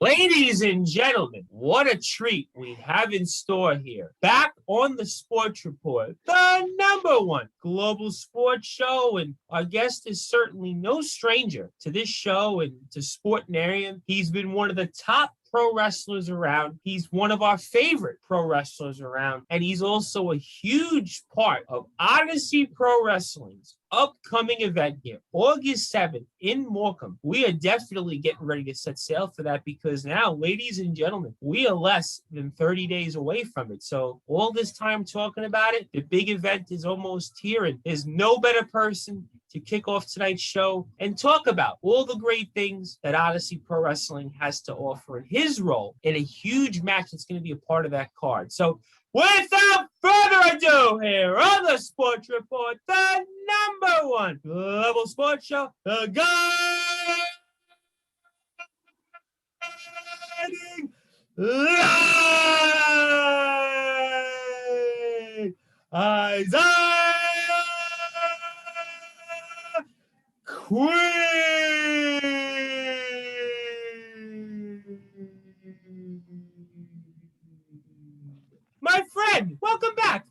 Ladies and gentlemen, what a treat we have in store here. Back on the Sports Report, the number one global sports show, and our guest is certainly no stranger to this show and to Sportnarium. He's been one of the top pro wrestlers around. He's one of our favorite pro wrestlers around, and he's also a huge part of Odyssey Pro Wrestling's upcoming event here, August 7th in Morecambe. We are definitely getting ready to set sail for that because now, ladies and gentlemen, we are less than 30 days away from it. So all this time talking about it, the big event is almost here, and there's no better person to kick off tonight's show and talk about all the great things that Odyssey Pro Wrestling has to offer in his role in a huge match that's going to be a part of that card. So without further ado, here on the Sports Report, the number one global sports show, the Guiding Light, Isaiah Quinn. My friend, welcome back.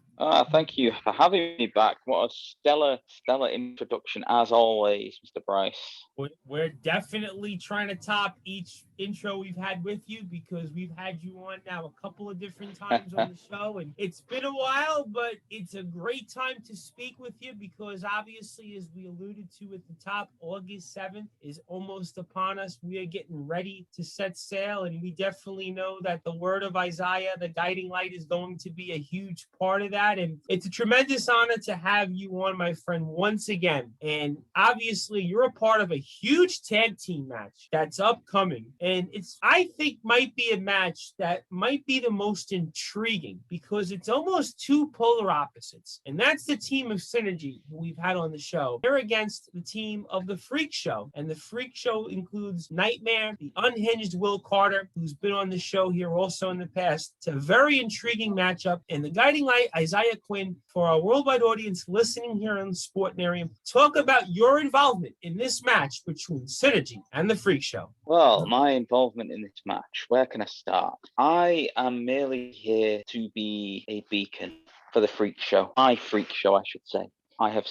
Thank you for having me back. What a stellar introduction, as always, Mr. Bryce. We're definitely trying to top each intro we've had with you because we've had you on now a couple of different times on the show, and it's been a while, but it's a great time to speak with you because obviously, as we alluded to at the top, August 7th is almost upon us. We are getting ready to set sail, and we definitely know that the word of Isaiah, the guiding light, is going to be a huge part of that. And it's a tremendous honor to have you on, my friend, once again. And obviously, you're a part of a huge tag team match that's upcoming. And it's, I think, might be a match that might be the most intriguing because it's almost two polar opposites. And that's the team of Synergy who we've had on the show. They're against the team of the Freak Show. And the Freak Show includes Nightmare, the unhinged Will Carter, who's been on the show here also in the past. It's a very intriguing matchup. And the guiding light, Isaiah Quinn, for our worldwide audience listening here on Sportnarium, talk about your involvement in this match between Synergy and the Freak Show. Well, my involvement in this match, where can I start? I am merely here to be a beacon for the Freak Show. My Freak Show, I should say. I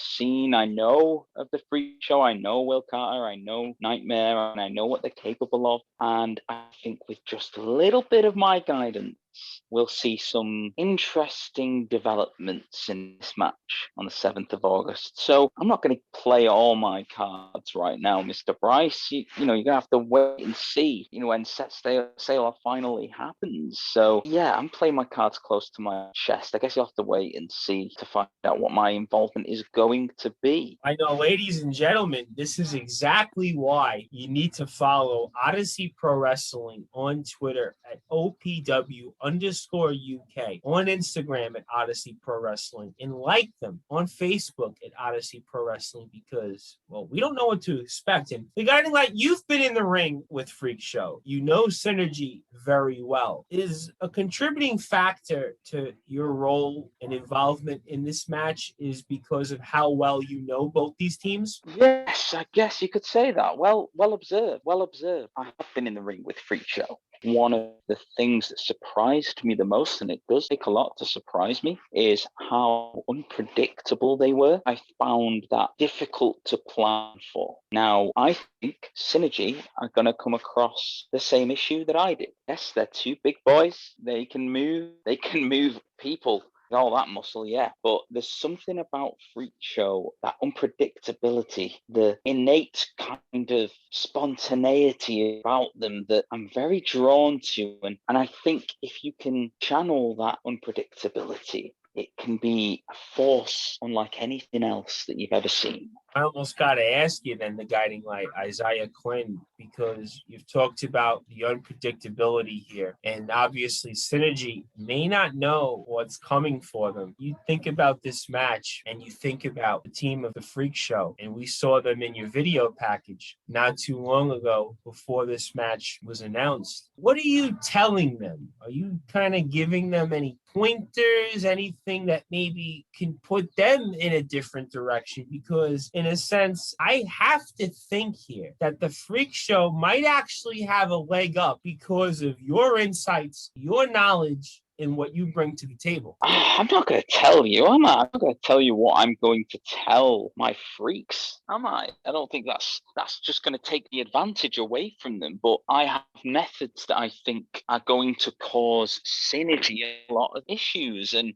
know of the Freak Show, I know Will Carter, I know Nightmare, and I know what they're capable of. And I think with just a little bit of my guidance, we'll see some interesting developments in this match on the 7th of August. So I'm not going to play all my cards right now, Mr. Bryce. You're going to have to wait and see, when set sail finally happens. So yeah, I'm playing my cards close to my chest. I guess you'll have to wait and see to find out what my involvement is going to be. I know, ladies and gentlemen, this is exactly why you need to follow Odyssey Pro Wrestling on Twitter at OPW_UK, on Instagram at Odyssey Pro Wrestling, and like them on Facebook at Odyssey Pro Wrestling because, well, we don't know what to expect. And the guiding light, you've been in the ring with Freak Show. You know Synergy very well. Is a contributing factor to your role and involvement in this match is because of how well you know both these teams? Yes, I guess you could say that. Well observed. I have been in the ring with Freak Show. One of the things that surprised me the most, and it does take a lot to surprise me, is how unpredictable they were. I found that difficult to plan for. Now, I think Synergy are going to come across the same issue that I did. Yes, they're two big boys. They can move people. All that muscle, yeah. But there's something about Freak Show, that unpredictability, the innate kind of spontaneity about them that I'm very drawn to. And I think if you can channel that unpredictability, it can be a force unlike anything else that you've ever seen. I almost got to ask you then, the guiding light, Isaiah Quinn, because you've talked about the unpredictability here. And obviously, Synergy may not know what's coming for them. You think about this match and you think about the team of the Freak Show, and we saw them in your video package not too long ago before this match was announced. What are you telling them? Are you kind of giving them any pointers, anything that maybe can put them in a different direction? Because in in a sense, I have to think here that the Freak Show might actually have a leg up because of your insights, your knowledge, and what you bring to the table. I'm not going to tell you, am I? I'm not going to tell you what I'm going to tell my freaks, am I? I don't think that's just going to take the advantage away from them. But I have methods that I think are going to cause synergy a lot of issues. And,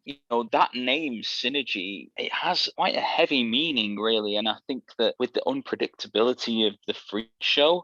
that name, synergy, it has quite a heavy meaning, really. And I think that with the unpredictability of the Freak Show,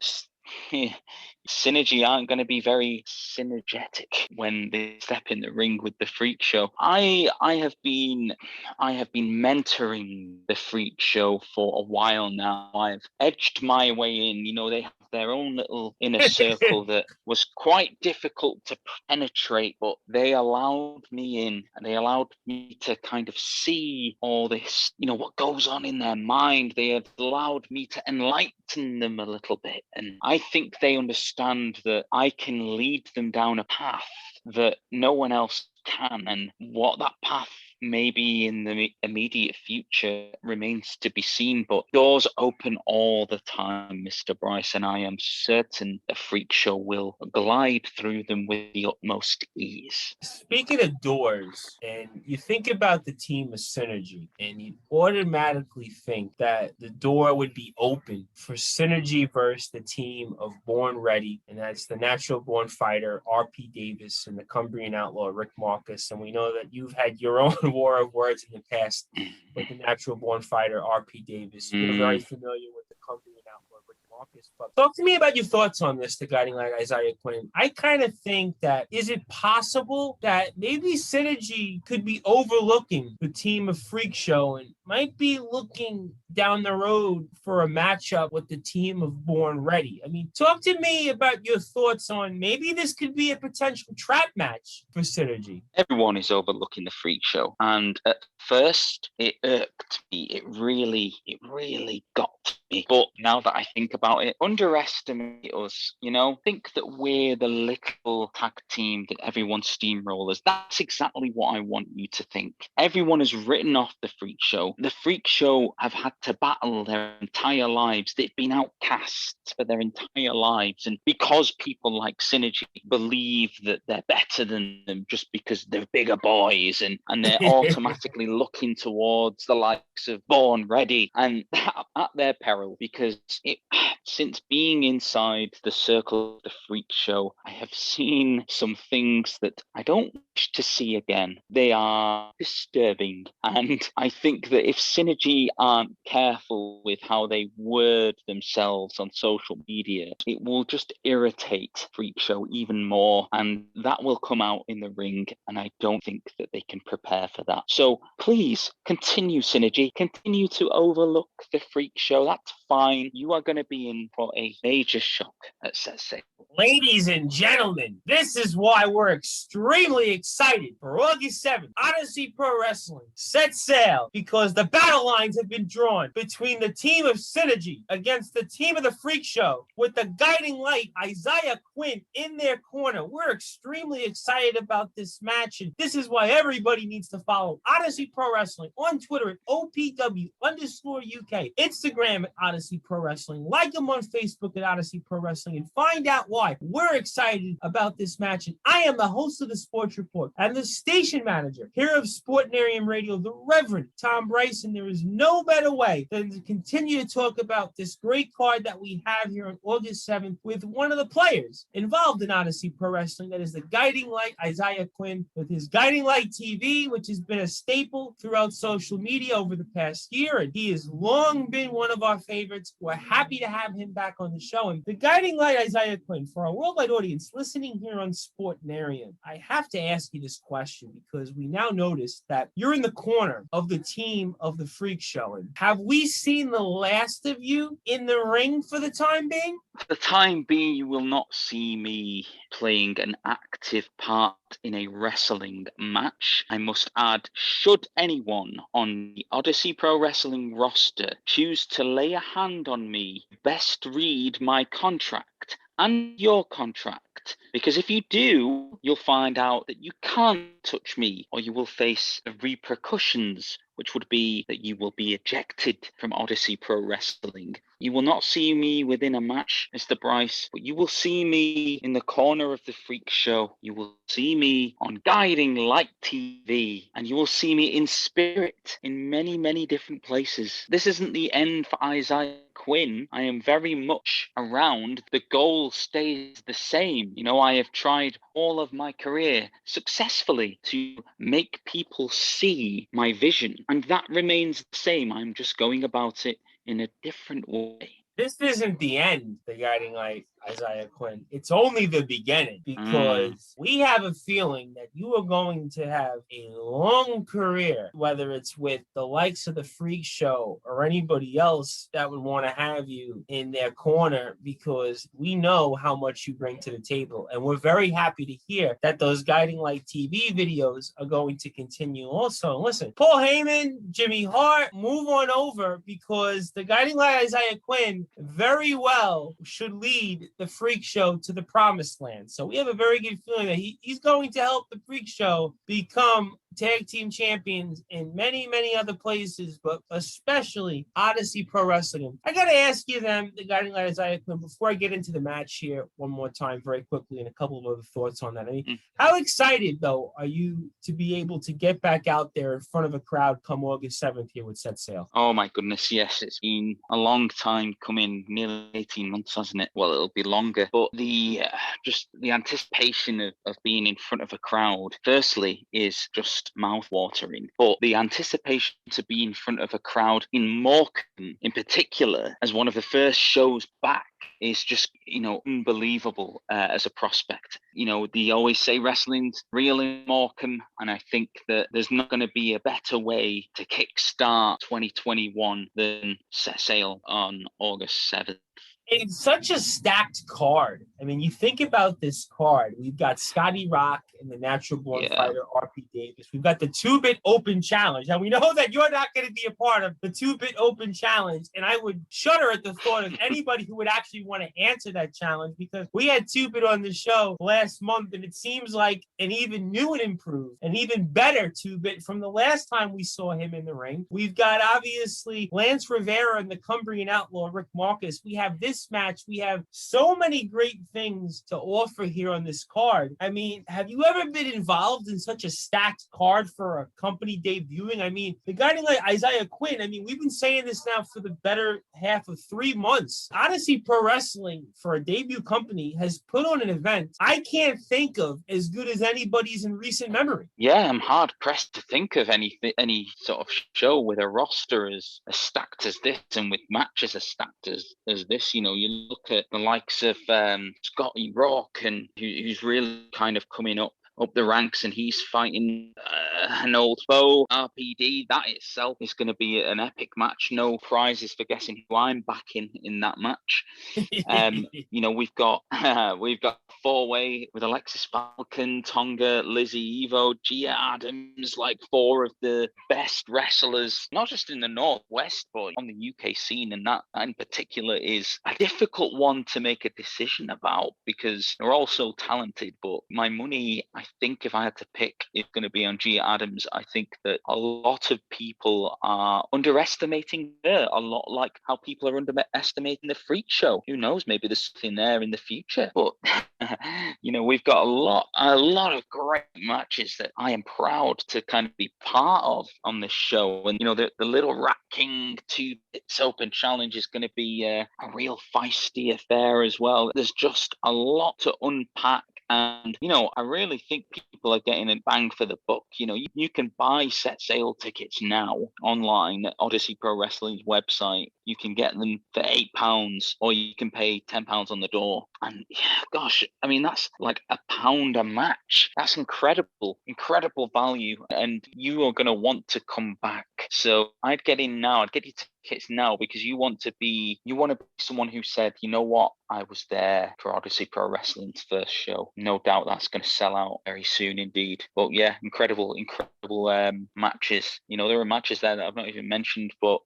synergy aren't going to be very synergetic when they step in the ring with the Freak Show. I have been mentoring the Freak Show for a while now. I've edged my way in. They have their own little inner circle that was quite difficult to penetrate, but they allowed me in, and they allowed me to kind of see all this, what goes on in their mind. They have allowed me to enlighten them a little bit, and I think they understand that I can lead them down a path that no one else can, and what that path may be in the immediate future remains to be seen. But doors open all the time, Mr. Bryce, and I am certain the Freak Show will glide through them with the utmost ease. Speaking of doors, and you think about the team of Synergy, and you automatically think that the door would be open for Synergy versus the team of Born Ready, and that's the natural born fighter R.P. Davis and the Cumbrian outlaw Rick Marcus. And we know that you've had your own war of words in the past with the natural born fighter R.P. Davis. You're very familiar with the Cumbrian outlaw Rick Marcus. But talk to me about your thoughts on this, the guiding light Isaiah Quinn. I kind of think that, is it possible that maybe Synergy could be overlooking the team of Freak Show and might be looking down the road for a matchup with the team of Born Ready? I mean, talk to me about your thoughts on maybe this could be a potential trap match for Synergy. Everyone is overlooking the Freak Show, and at first it irked me. It really got to me. But now that I think about it, underestimate us. Think that we're the little tag team that everyone steamrollers. That's exactly what I want you to think. Everyone has written off the Freak Show. The Freak Show have had to battle their entire lives. They've been outcasts for their entire lives, and because people like Synergy believe that they're better than them just because they're bigger boys, and they're automatically looking towards the likes of Born Ready, and at their peril, because since being inside the circle of the Freak Show, I have seen some things that I don't wish to see again. They are disturbing, and I think that if Synergy aren't careful with how they word themselves on social media, it will just irritate Freak Show even more, and that will come out in the ring, and I don't think that they can prepare for that. So please continue, Synergy. Continue to overlook the Freak Show. That's fine. You are going to be in for a major shock at set six. Ladies and gentlemen, this is why we're extremely excited for August 7th. Odyssey Pro Wrestling set sail because the battle lines have been drawn between the team of Synergy against the team of the Freak Show with the guiding light Isaiah Quinn in their corner. We're extremely excited about this match, and this is why everybody needs to follow Odyssey Pro Wrestling on Twitter at OPW_UK, Instagram at Odyssey Pro Wrestling, like them on Facebook at Odyssey Pro Wrestling, and find out why we're excited about this match. And I am the host of the Sports Report and the station manager here of Sportnarium Radio, the Reverend Tom Bryce, and there is no better way than to continue to talk about this great card that we have here on August 7th with one of the players involved in Odyssey Pro Wrestling. That is the Guiding Light Isaiah Quinn with his Guiding Light TV, which has been a staple throughout social media over the past year, and he has long been one of our favorites. We're happy to have him back on the show. And the Guiding Light Isaiah Quinn, for our worldwide audience listening here on Sportnarium, I have to ask you this question because we now notice that you're in the corner of the team of the Freak Show. And have we seen the last of you in the ring for the time being? For the time being, you will not see me playing an active part in a wrestling match. I must add, should anyone on the Odyssey Pro Wrestling roster choose to lay a hand on me, best read my contract and your contract, because if you do, you'll find out that you can't touch me or you will face the repercussions which would be that you will be ejected from Odyssey Pro Wrestling. You will not see me within a match, Mr. Bryce, but you will see me in the corner of the Freak Show. You will see me on Guiding Light TV, and you will see me in spirit in many, many different places. This isn't the end for Isaiah Quinn. I am very much around. The goal stays the same. You know, I have tried all of my career successfully to make people see my vision, and that remains the same. I'm just going about it in a different way. This isn't the end, the Guiding Light, Isaiah Quinn. It's only the beginning, because we have a feeling that you are going to have a long career, whether it's with the likes of the Freak Show or anybody else that would want to have you in their corner, because we know how much you bring to the table. And we're very happy to hear that those Guiding Light TV videos are going to continue also. Listen, Paul Heyman, Jimmy Hart, move on over, because the Guiding Light Isaiah Quinn very well should lead the Freak Show to the promised land. So we have a very good feeling that he's going to help the Freak Show become tag team champions in many, many other places, but especially Odyssey Pro Wrestling. I got to ask you then, the Guiding Light Isaiah Quinn, before I get into the match here one more time very quickly, and a couple of other thoughts on that. I mean, how excited, though, are you to be able to get back out there in front of a crowd come August 7th here with Set Sail? Oh, my goodness, yes. It's been a long time coming, nearly 18 months, hasn't it? Well, it'll be longer. But just the anticipation of being in front of a crowd, firstly, is just mouth-watering. But the anticipation to be in front of a crowd in Morecambe, in particular, as one of the first shows back, is just, unbelievable as a prospect. They always say wrestling's real in Morecambe, and I think that there's not going to be a better way to kickstart 2021 than Set Sail on August 7th. It's such a stacked card. I mean, you think about this card. We've got Scotty Rock and the Natural Born Fighter, RP Davis. We've got the 2-Bit Open Challenge. Now, we know that you're not going to be a part of the 2-Bit Open Challenge, and I would shudder at the thought of anybody who would actually want to answer that challenge, because we had 2-Bit on the show last month, and it seems like an even new and improved, an even better 2-Bit from the last time we saw him in the ring. We've got, obviously, Lance Rivera and the Cumbrian Outlaw, Rick Marcus. We have this match. We have so many great things to offer here on this card. I mean, have you ever been involved in such a stacked card for a company debuting? I mean, the guy like Isaiah Quinn, I mean, we've been saying this now for the better half of 3 months. Odyssey Pro Wrestling, for a debut company, has put on an event I can't think of as good as anybody's in recent memory. Yeah, I'm hard pressed to think of any sort of show with a roster as stacked as this, and with matches as stacked as this. You look at the likes of Scotty Rock, and who's really kind of coming up the ranks, and he's fighting an old foe, RPD. That itself is going to be an epic match. No prizes for guessing who I'm backing in that match. We've got 4-way with Alexis Falcon, Tonga, Lizzie Evo, Gia Adams, like 4 of the best wrestlers, not just in the Northwest, but on the UK scene. And that in particular is a difficult one to make a decision about, because they're all so talented. But my money, I think, if I had to pick, is going to be on Gia Adams. I think that a lot of people are underestimating her, a lot like how people are underestimating the Freak Show. Who knows? Maybe there's something there in the future. But we've got a lot of great matches that I am proud to kind of be part of on this show. And the Little Rat King 2-Bits Open Challenge is going to be a real feisty affair as well. There's just a lot to unpack. And, I really think people are getting a bang for the buck. You can buy Set Sail tickets now online at Odyssey Pro Wrestling's website. You can get them for £8, or you can pay £10 on the door. And gosh, I mean, that's like £1 a match. That's incredible value. And you are going to want to come back. So I'd get in now. I'd get your tickets now, because you want to be someone who said, you know what, I was there for Odyssey Pro Wrestling's first show. No doubt that's going to sell out very soon indeed. But yeah, incredible matches. There are matches there that I've not even mentioned, but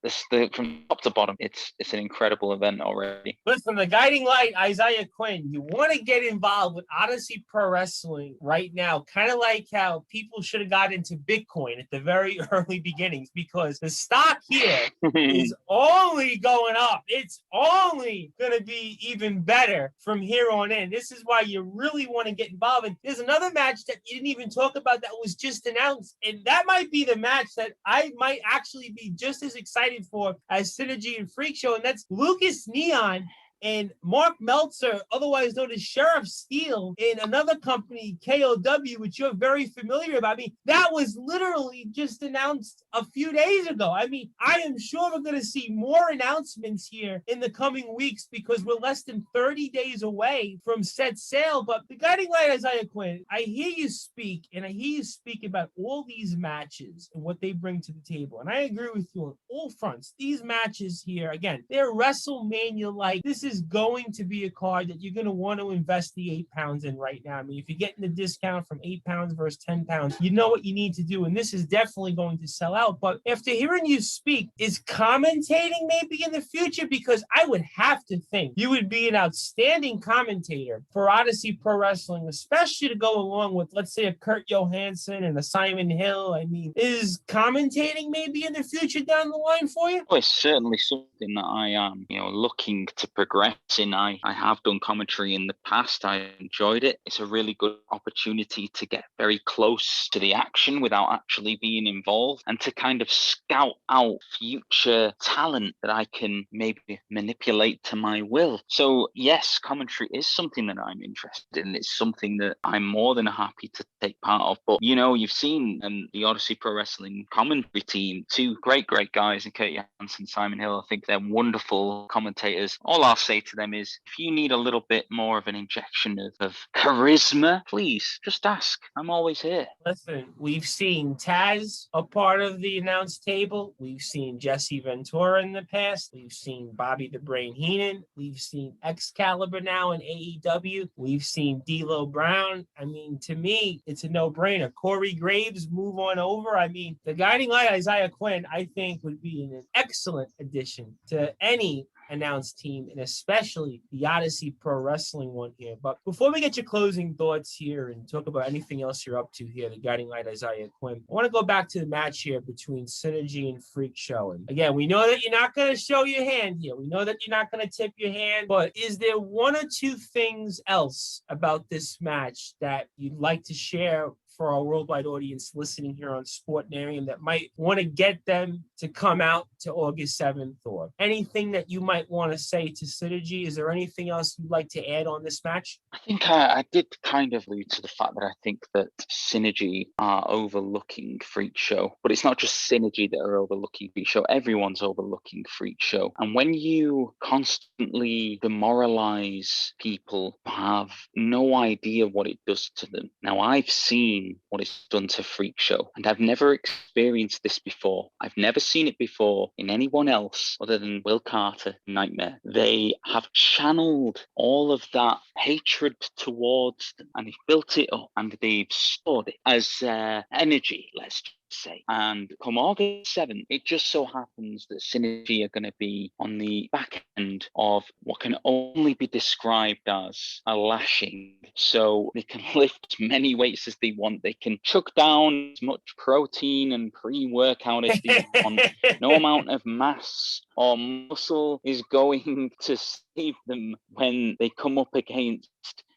from top to bottom, it's an incredible event already. Listen, the guiding light, Isaiah Quinn, you want to get involved with Odyssey Pro Wrestling right now, kind of like how people should have got into Bitcoin at the very early beginnings, because the stock here is only going up. It's only going to be even better from here on in. This is why you really want to get involved. And there's another match that you didn't even talk about that was just announced, and that might be the match that I might actually be just as excited for as Synergy and Freak Show, and that's Lucas Neon and Mark Meltzer, otherwise known as Sheriff Steele, in another company, KOW, which you're very familiar about. I mean, that was literally just announced a few days ago. I mean, I am sure we're going to see more announcements here in the coming weeks, because we're less than 30 days away from set sale. But the guiding light, Isaiah Quinn, I hear you speak, and I hear you speak about all these matches and what they bring to the table. And I agree with you on all fronts. These matches here, again, they're WrestleMania-like. This is going to be a card that you're going to want to invest the £8 in right now. I mean, if you're getting the discount from £8 versus £10, you know what you need to do. And this is definitely going to sell out. But after hearing you speak, is commentating maybe in the future? Because I would have to think you would be an outstanding commentator for Odyssey Pro Wrestling, especially to go along with, let's say, a Kurt Johansson and a Simon Hill. I mean, is commentating maybe in the future down the line for you? Well, it's certainly something that I am, looking to progress in. I have done commentary in the past. I enjoyed it. It's a really good opportunity to get very close to the action without actually being involved, and to kind of scout out future talent that I can maybe manipulate to my will. So yes, commentary is something that I'm interested in. It's something that I'm more than happy to take part of. But you've seen the Odyssey Pro Wrestling commentary team, two great guys, and Kurt Johansson, Simon Hill. I think they're wonderful commentators. All I'll say to them is, if you need a little bit more of an injection of charisma, please just ask. I'm always here. Listen, we've seen Taz a part of the announced table. We've seen Jesse Ventura in the past. We've seen Bobby the Brain Heenan. We've seen Excalibur now in AEW. We've seen D'Lo Brown. I mean, to me, it's a no-brainer. Corey Graves, move on over. I mean, the guiding light, Isaiah Quinn, I think would be an excellent addition to any announced team, and especially the Odyssey Pro Wrestling one here. But before we get your closing thoughts here and talk about anything else you're up to here, the guiding light, Isaiah Quinn, I want to go back to the match here between Synergy and Freak Show. And again, we know that you're not going to show your hand here. We know that you're not going to tip your hand, but is there one or two things else about this match that you'd like to share for our worldwide audience listening here on Sportnarium that might want to get them to come out to August 7th? Or anything that you might want to say to Synergy? Is there anything else you'd like to add on this match? I think I did kind of allude to the fact that I think that Synergy are overlooking Freak Show, but it's not just Synergy that are overlooking Freak Show. Everyone's overlooking Freak Show. And when you constantly demoralize people who have no idea what it does to them. Now, I've seen what it's done to Freak Show, and I've never experienced this before. I've never seen it before in anyone else other than Will Carter, Nightmare. They have channeled all of that hatred towards them, and they've built it up, and they've stored it as energy, let's say. And come August 7th, it just so happens that Synergy are going to be on the back end of what can only be described as a lashing. So they can lift as many weights as they want. They can chuck down as much protein and pre-workout as they want. No amount of mass or muscle is going to save them when they come up against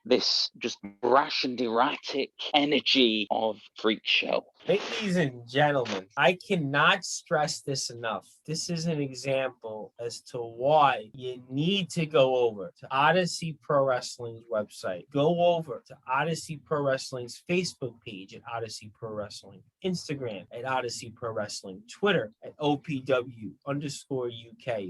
this just brash and erratic energy of Freak Show. Ladies and gentlemen, I cannot stress this enough. This is an example as to why you need to go over to Odyssey Pro Wrestling's website. Go over to Odyssey Pro Wrestling's Facebook page at Odyssey Pro Wrestling, Instagram at Odyssey Pro Wrestling, Twitter at OPW_UK,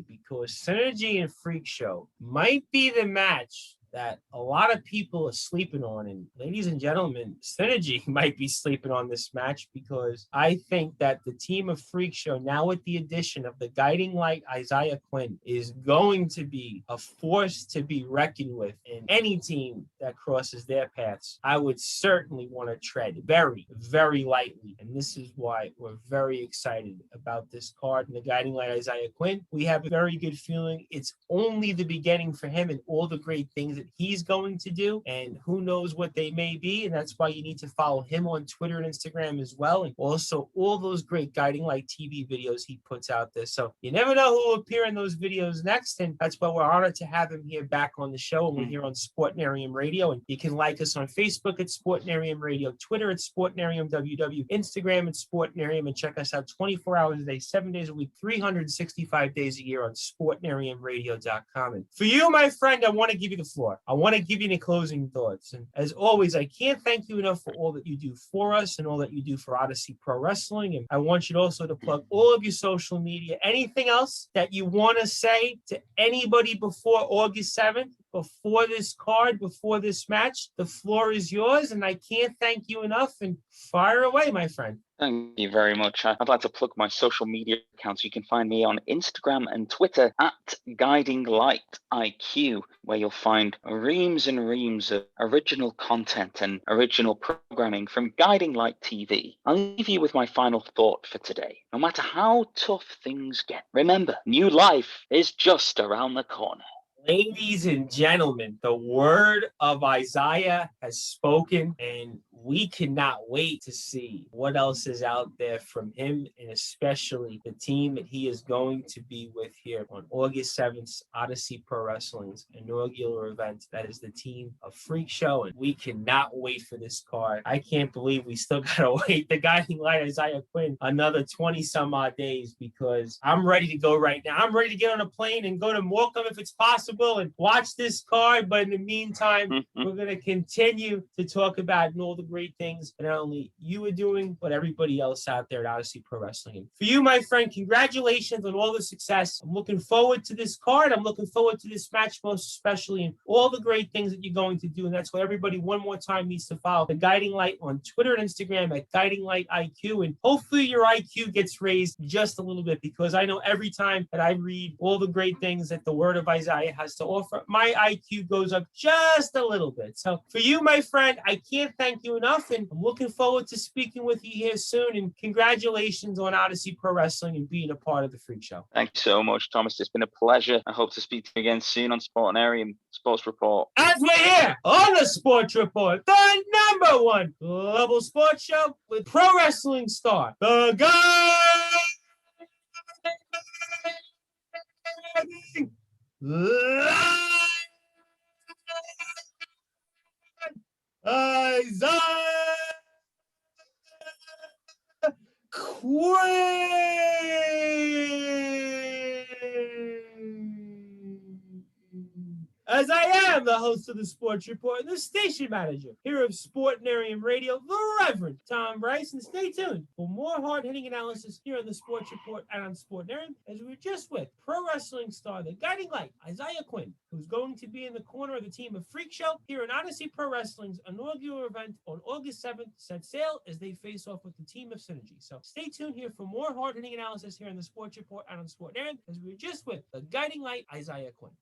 because Synergy and Freak Show might be the match that a lot of people are sleeping on. And ladies and gentlemen, Synergy might be sleeping on this match because I think that the team of Freak Show, now with the addition of the guiding light Isaiah Quinn, is going to be a force to be reckoned with. And any team that crosses their paths, I would certainly want to tread very, very lightly. And this is why we're very excited about this card and the guiding light Isaiah Quinn. We have a very good feeling it's only the beginning for him and all the great things that he's going to do. And who knows what they may be. And that's why you need to follow him on Twitter and Instagram as well. And also all those great guiding light TV videos he puts out there. So you never know who will appear in those videos next. And that's why we're honored to have him here back on the show. And we're here on Sportnarium Radio. And you can like us on Facebook at Sportnarium Radio, Twitter at Sportnarium WW, Instagram at Sportnarium, and check us out 24 hours a day, 7 days a week, 365 days a year on SportnariumRadio.com. And for you, my friend, I want to give you the floor. I want to give you any closing thoughts. And as always, I can't thank you enough for all that you do for us and all that you do for Odyssey Pro Wrestling. And I want you also to plug all of your social media. Anything else that you want to say to anybody before August 7th? Before this card, before this match, the floor is yours, and I can't thank you enough. And fire away, my friend. Thank you very much. I'd like to plug my social media accounts. You can find me on Instagram and Twitter at Guiding Light IQ, where you'll find reams and reams of original content and original programming from Guiding Light TV. I'll leave you with my final thought for today. No matter how tough things get, remember, new life is just around the corner. Ladies and gentlemen, the word of Isaiah has spoken, and we cannot wait to see what else is out there from him, and especially the team that he is going to be with here on August 7th, Odyssey Pro Wrestling's inaugural event. That is the team of Freak Show, and we cannot wait for this card. I can't believe we still gotta wait the guiding light Isaiah Quinn another 20 some odd days, because I'm ready to go right now. I'm ready to get on a plane and go to Morecambe if it's possible and watch this card. But in the meantime, we're going to continue to talk about all the great things that not only you are doing, but everybody else out there at Odyssey Pro Wrestling. And for you, my friend, congratulations on all the success. I'm looking forward to this card. I'm looking forward to this match, most especially, and all the great things that you're going to do. And that's why everybody one more time needs to follow the Guiding Light on Twitter and Instagram at Guiding Light IQ. And hopefully your IQ gets raised just a little bit, because I know every time that I read all the great things that the word of Isaiah has to offer, my IQ goes up just a little bit. So for you, my friend, I can't thank you enough, and I'm looking forward to speaking with you here soon. And congratulations on Odyssey Pro Wrestling and being a part of the Freak Show. Thank you so much, Thomas. It's been a pleasure. I hope to speak to you again soon on Sportnarium Sports Report. As we're here on the Sports Report, the number one global sports show with pro wrestling star, the guy. Isaiah Quinn. As I am the host of the Sports Report and the station manager here of Sportnarium Radio, the Reverend Tom Bryce. And stay tuned for more hard-hitting analysis here on the Sports Report and on Sportnarium, as we were just with pro wrestling star, the guiding light, Isaiah Quinn, who's going to be in the corner of the team of Freak Show here in Odyssey Pro Wrestling's inaugural event on August 7th, set sail as they face off with the team of Synergy. So stay tuned here for more hard-hitting analysis here on the Sports Report and on Sportnarium, as we were just with the guiding light, Isaiah Quinn.